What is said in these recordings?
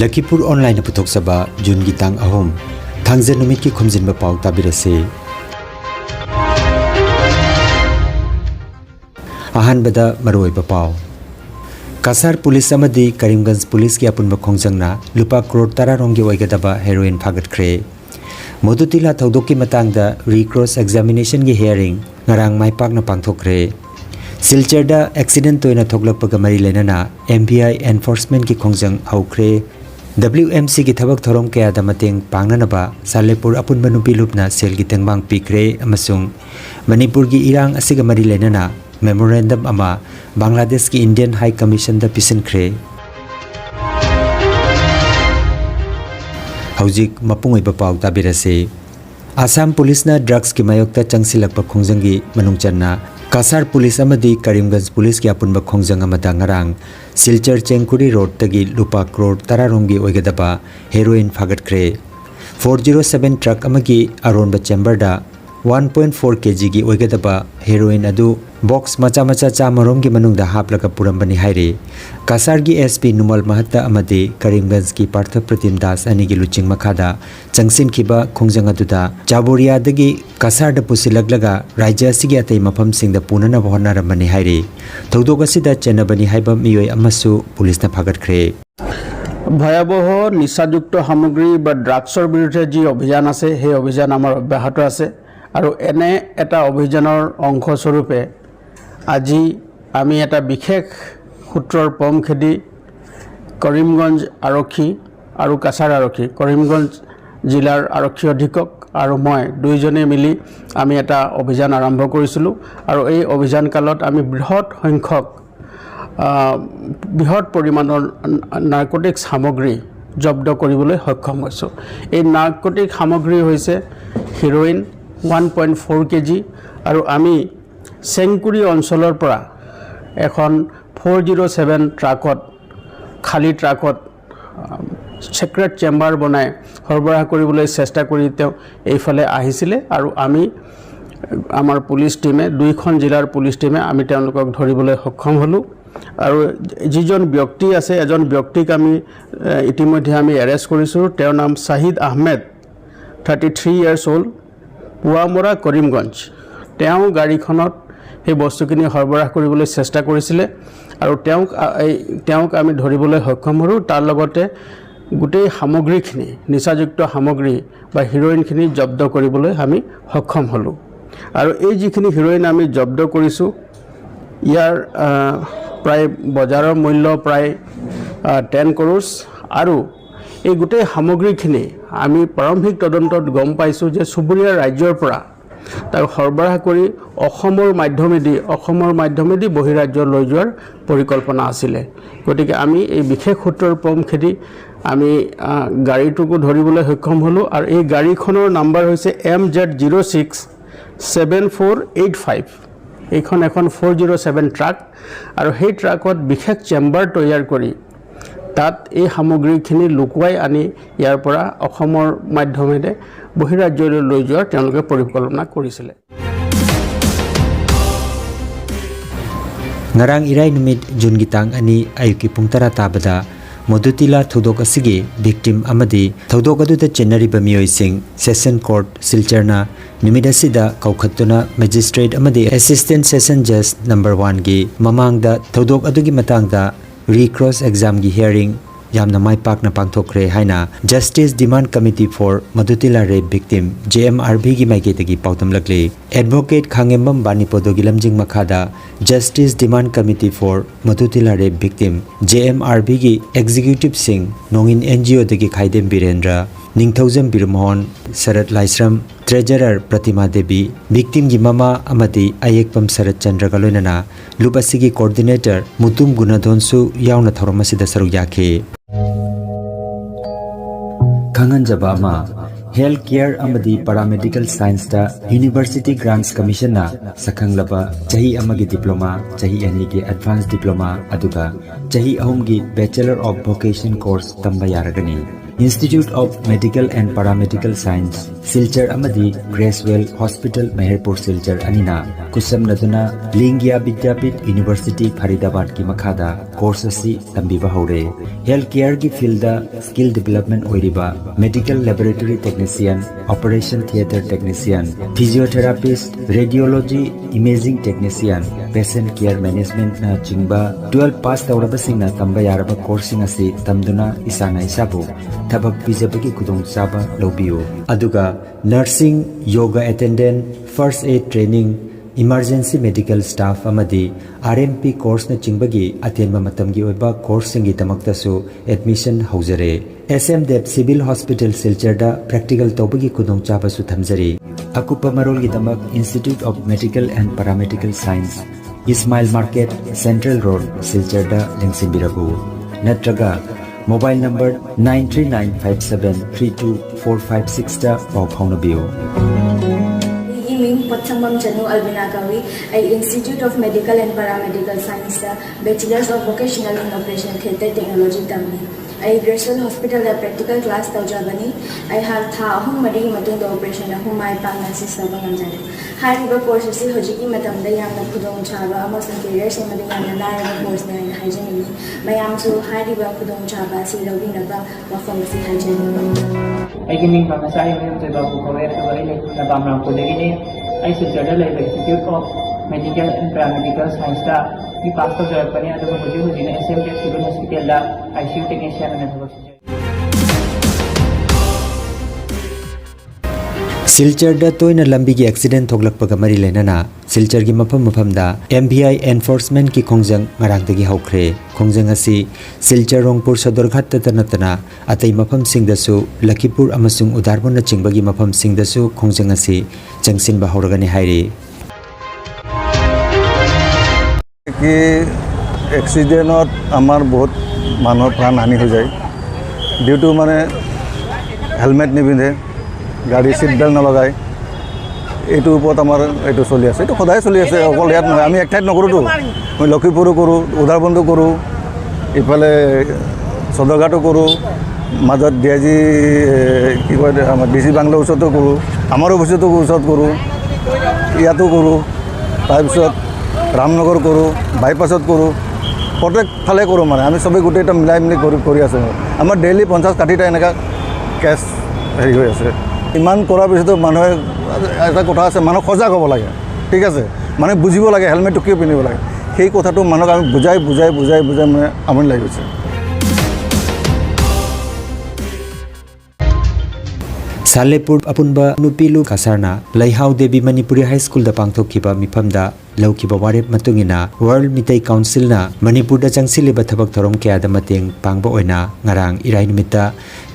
Lakhipuronline putok saba June gitang ahom thangje numit ki Khomjinba Pao tabirase ahanbada maroiba Pao Kasar Police amadi Karimganj Police ki apunba khongjangna lupa crore 10 rongi oigadaba heroin phagat Modutila thaudoki matangda recross examination gi hearing ngarang maipakna pangthokre Silcherda accident toina thoklakpaga mari lenana MBI enforcement ki khongjang haukre WMC ki thabak thorom kaya da mateng pangnanaba Salepur apunba nupi lupna sel gi tengbang pikre amasung Manipur gi irang asiga mari lenana memorandum ama Bangladesh ki Indian High Commission da pisankre Haujik mapungoi Pao tabirase Assam Police na drugs ki mayokta changsilakpa khongjangi manungchanna Kasar Police amadi Karimganj Police ki apunba khongjang amada ngarang Silchar Chengkuri Road tagi lupa crore 10 rongi oigadaba heroin phagatkhre 407 truck amagi aronba chamber da 1.4 kg gi oigadaba heroin adu box macha chamarom gi manungda haplaga purambani haire Kasar gi SP Numal Mahatta amadi Karimganj ki Partha Pratim Das ani gi luching makhada changsin khiba khongjang aduda Chaboria dagi Kasar da pusilaglaga Raja sigi atai mafam singda punana bhona ramani haire thogdog asida chenabani haiba miyoi amasu police na phagatkhre ভয়াবহ নিচাযুক্ত সামগ্ৰী বা ড্ৰাগছৰ বিৰুদ্ধে যি অভিযান আছে সেই অভিযান আমাৰ অব্যাহত আছে আৰু এনে এটা অভিযানৰ অংশস্বৰূপে আজি আমি এটা বিশেষ সূত্ৰৰ পম খেদি কৰিমগঞ্জ আৰক্ষী আৰু কাছাৰ আৰক্ষী কৰিমগঞ্জ জিলাৰ আৰক্ষী অধীক্ষক আৰু মই দুইজনে মিলি আমি এটা অভিযান আৰম্ভ কৰিছিলোঁ আৰু এই অভিযান কালত আমি বৃহৎ পৰিমাণৰ নাৰ্কোটিক সামগ্ৰী জব্দ কৰিবলৈ সক্ষম হৈছো এই নাৰ্কোটিক সামগ্ৰী হৈছে হেৰোইন 1.4 kg আৰু আমি চেংকুৰি অঞ্চলৰ পৰা এখন 407 ট্ৰাকত খালি ট্ৰাকত সিক্ৰেট চেম্বাৰ বনাই সৰবৰাহ কৰিবলৈ চেষ্টা কৰি তেওঁ এইফালে আহিছিলে আৰু আমি আমাৰ পুলিশ টিমে দুইখন জিলাৰ পুলিশ টিমে আমি তেওঁলোকক ধৰিবলৈ সক্ষম হলো আৰু যিজন ব্যক্তি আছে এজন ব্যক্তিক আমি ইতিমধ্যে আমি এৰেষ্ট কৰিছো তেওঁৰ নাম শাহিদ আহমেদ 33 years old পুৱামৰা কৰিমগঞ্জ তেওঁ গাড়ীখনত এই বস্তুখিনি সৰবৰাহ কৰিবলৈ চেষ্টা কৰিছিলে আৰু তেওঁক আমি ধৰিবলৈ সক্ষম হলো তাৰ লগতে গুটেই সামগ্ৰীখিনি নিচাযুক্ত সামগ্ৰী বা হেৰোইনখিনি জব্দ কৰিবলৈ আমি সক্ষম হলো আৰু এই যিখিনি হেৰোইন আমি জব্দ কৰিছো ইয়াৰ প্ৰায় বজাৰৰ মূল্য প্ৰায় 10 crores আৰু এই গুটেই সামগ্ৰীখিনি আমি প্ৰাৰম্ভিক তদন্তত গম পাইছো যে সুবুৰীয়া ৰাজ্যৰ পৰা তাৰ সৰবৰাহ কৰি অসমৰ মাধ্যমেদি বহিৰাজ্য লৈ যোৱাৰ পৰিকল্পনা আছিল গতিকে আমি এই বিশেষ সূত্ৰৰ পম খেদি আমি গাড়ীটোকো ধৰিবলৈ সক্ষম হলো আৰু এই গাড়ীখনৰ নম্বৰ হৈছে MZ067485 এইখন এখন 407 ট্ৰাক আৰু সেই ট্ৰাকত বিশেষ চেম্বাৰ তৈয়াৰ কৰি তাত এই সামগ্ৰীখিনি লুকুৱাই আনি ইয়াৰ পৰা অসমৰ মাধ্যমেৰে বহিৰাজ্যলৈ লৈ যোৱাৰ তেওঁলোকে পৰিকল্পনা কৰিছিলে ngarang irai numit June gitang ani ayuki pungtara tabada Modutila thudok asigi victim amadi thudok aduda chenariba miyoi sing session court Silcherna numidasida kaukhatuna magistrate amadi assistant session judge number 1 gi mamangda thudok adugi matangda recross exam gi hearing yamna maipakna pangthokre haina justice demand committee for Modutila rape victim JMRB gi maiketagi pautam lakle advocate khangembam banipodo gi lamjing makhada justice demand committee for Modutila rape victim JMRB gi executive sing nongin NGO dagi khaidem birendra ningthaujam birmohon sarat laisram treasurer pratima devi victim gi mama amati ayekpam sarat chandra galoinana lupasigi coordinator mutum gunadonsu yauna thoromasida saru yakhe Kangan Jabama Health Care amadi Paramedical Science da University Grants Commission na sakanglaba chahi amagi diploma chahi ani ge advanced diploma aduga chahi ahum gi Bachelor of Vocation course tamba yaragani Institute of Medical and Paramedical Science Silchar amadi Gracewell Hospital Meherpur Silchar anina kusam naduna Lingya Vidyapit University Faridabad ki makhada course asi tambiba hore healthcare ki field da skill development oiriba medical laboratory technician operation theater technician physiotherapist radiology imaging technician patient care management na chingba 12 pass tawrabasingna tamba yaraba coursing asi tamduna isana isabu tabak pijabagi kudong chaba lobiyo aduga nursing yoga attendant first aid training emergency medical staff amadi RMP course na chingbagi atenma matamgi oiba course singi tamaktasu admission haujare SMDEP civil hospital silcharda practical tobagi kudong chaba su thamjari akupa marol gi damak Institute of Medical and Paramedical Science Ismail Market Central Road Silcharda lengsimbirabu natraga Mobile number 93957324456 da pau phaunabiyo Patsangam Chanu Albinagawi, Institute of Medical and Paramedical Science, Bachelor's of Vocational and Operational Theatre Technology Tambi. Gracewell Hospital practical class Taujabani. I have Thahum Madi Matun the operation of whom I Panasi Sabangan. High river courses Hojiki Matam, the Yama Kudong Chava, almost interiors and Madame Lara course there in hygiene. Mayamsu High river Kudong Chava, Silovina, Pharmacy hygiene. I can name Panasai to Babu the Bamra Pulegini. I suggested Institute of Medical and Paramedical Science. We passed the Japan and the SMDEP Civil Hospital, ICU technician and Silchar da toina lambi gi accident thoglakpaga mari lenana Silchar gi mafam da MBI enforcement ki khongjang ngarang dagi haukre khongjang asi Silchar Rongpur Sodorghat tanatana atai mafam singdasu Lakhipur amasung Udarbon na chingbagi mafam singdasu khongjang asi jangsin ba horagani hairi कि accident आमार बहुत मानव प्राण हानि हो जाए due to माने helmet निपिंधे गाड़ी seat belt नलगाय এইটোৰ ওপৰত আমাৰ এইটো চলি আছে এইটো সদায় চলি আছে অকল ইয়াত নহয় আমি এক ঠাইত নকৰোঁতো মই লক্ষীপুৰো কৰোঁ উদাৰবন্দো কৰোঁ ইফালে সদৰঘাটো কৰোঁ মাজত ডিআইজি কি কয় আমাৰ ডিচি বাংলাৰ ওচৰতো কৰোঁ আমাৰ অফিচতো ওচৰত কৰোঁ ইয়াতো কৰোঁ তাৰপিছত रामनगर करूँ बाईपासत करूँ प्रत्येक फाले करूँ माने आम सबे गोटेटा मिलाई मिली कर आम डेली 50-60टा एनेका केस हेरी हो आसे इमान करार पिछतो मानुहे एटा कथा आछे मानुह सजाग हब लागे ठीक आछे माने बुझिब लागे हेलमेटटो किय पिन्धिब लागे सेई कथाटो मानुहक आमि बुझाई माने आमनि लागि গৈছে Salepur apunba nupilu kasarna Laihau Devi Manipuri High School da pangthokkiba mifamda lawkiba warep matungina World Mitai Council na Manipur da changsiliba thabak thorom kya da mateng pangba oina ngarang irai numita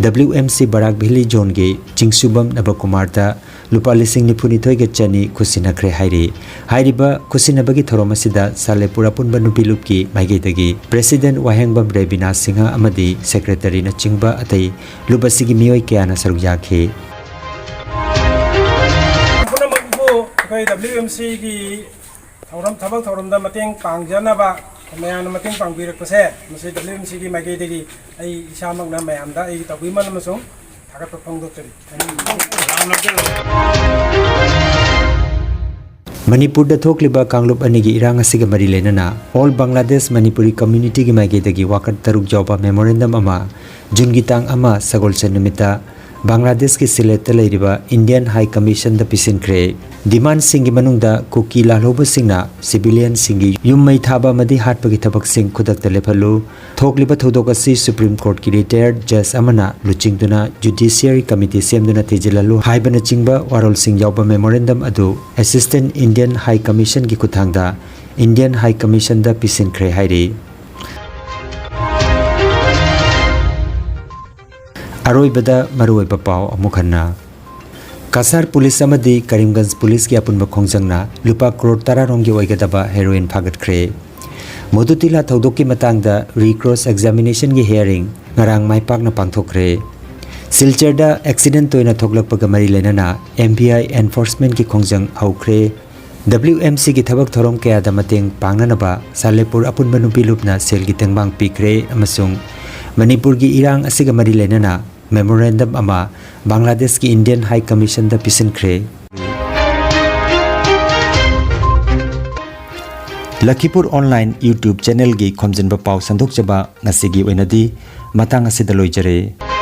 WMC Barak Bhili Zone ge Chingsubam Nabakumar da lupa lising nipuni thoi ge chani kusinakre hairi hairiba kusinabagi thorom asida Salepur apunba nupilupki maigedagi President Wahengbam Rebina Singha amadi Secretary na chingba atai lupasigi miyoi kya na saruk yakhe WMC की थौरम थबक थौरमदा मतेंग पांगजनबा मयान मतेंग पांगबिरकपसे मसे WMC की माइकेदगी आई इसामकना मयामदा आई तबीमन मसों थागत फंगदोतरी Manipur da thokliba kanglub anigi irang asiga mari lenana All Bangladesh Manipuri Community gi maigedagi wakat taruk jawba memorandum ama jungitang ama sagolchen numita Bangladesh ki Sylhet leiriba Indian High Commission da pisinkre demand singi manungda kuki lalhoba singna civilian singi yummai thaba madi hatpagi thabak sing khudak ta lephalu thokliba thodok asi Supreme Court ki retired judge amana luchingduna Judiciary Committee semduna tejilalu haibana chingba warol sing yawba memorandum adu Assistant Indian High Commission ki kuthangda Indian High Commission da pisinkre hairi Aroibada maruiba pao amukhanna Kasar Police amadi Karimganj Police ki apunba khongjangna lupa crore 10 rongi oigadaba heroin phagatkhre Modutila thodokki matangda recross examination gi hearing ngarang maipakna pangthokre Silcharda accident toina thoglakpaga mari lenana MBI enforcement ki khongjang haukhre WMC ki thabak thorom kaya da mateng pangnanaba Salepur apunba nupi lupna sel gi tengbang pikre amasung Manipur gi irang asiga mari lenana memorandum ama Bangladesh ki Indian High Commission da pisinkhre. Lakhipur Online YouTube channel gi Khomjinba Pao sandok chaba ngasigi oinadi matang asida loijare.